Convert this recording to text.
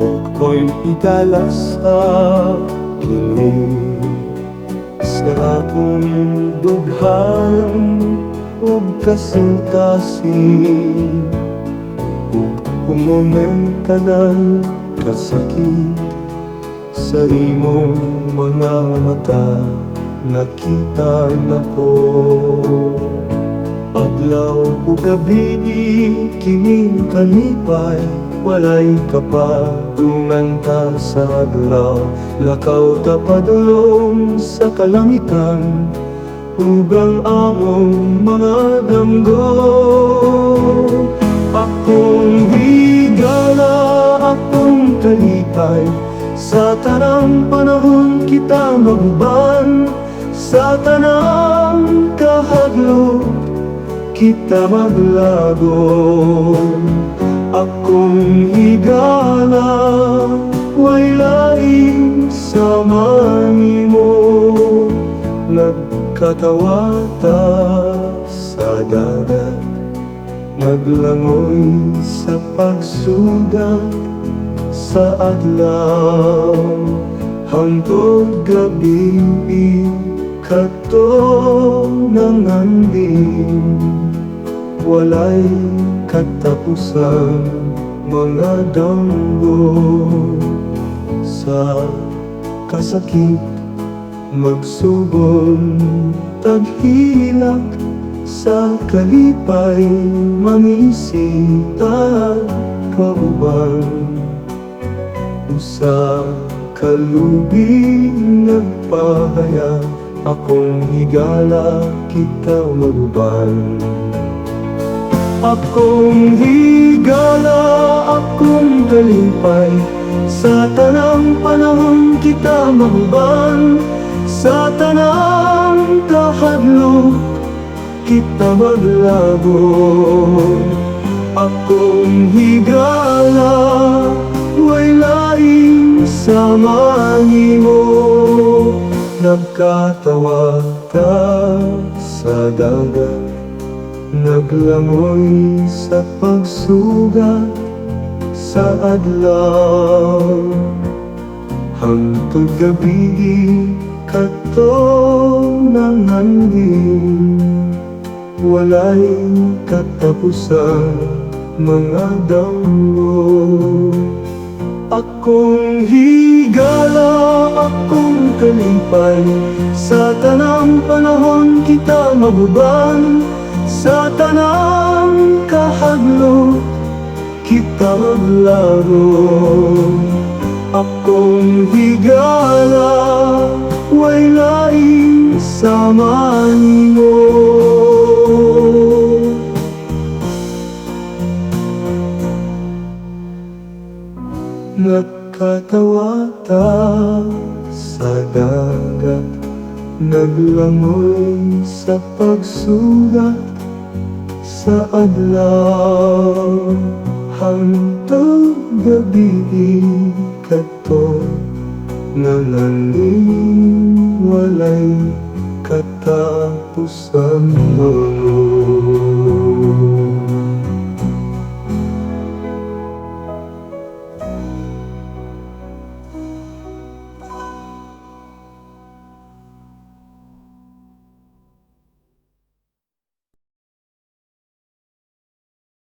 Ako'y idala sa kinig sa akong dughan ug kasing-kasing ug kumomentanan kasakit sa imong mga mata. Nakita na ko adlaw ug gabi kining kalipay, walay kapatungan ta sa adlaw. Lakaw ta padulong sa kalangitan ug ang among mga damgo. Akong higala, akong kalipay, sa tanang panahon kita maguban, sa tanang kahadlok kita maglago. Akong higala, way laing sama nimo. Nagkatawa ta sa dagat, naglangoy sa pagsugat sa adlaw. Hangtod gabi kato nanganding, walay katapusan mga damgo. Sa kasakit magsubon taghilak, sa kalipay mangisita kauban. Sa kalubing nagpahaya, akong higala kita maguban. Akong higala, akong kalipay, sa tanang panahon kita maguban, sa tanang kahadlok kita maglago. Akong higala, way laing sama nimo. Nagkatawa ta sa dagat, naglangoy sa pagsugat sa adlaw. Hangtod gabi kato nanganding, walay katapusan mga damgo. Akong higala, akong kalipay, sa tanang panahon kita maguban, sa tanang kahadlok kita maglago. Akong higala, way laing sama nimo. Nagkatawa ta sa dagat, naglangoy sa pagsugat sa adlaw. Hangtod gabi kato nalaling, walay katapusan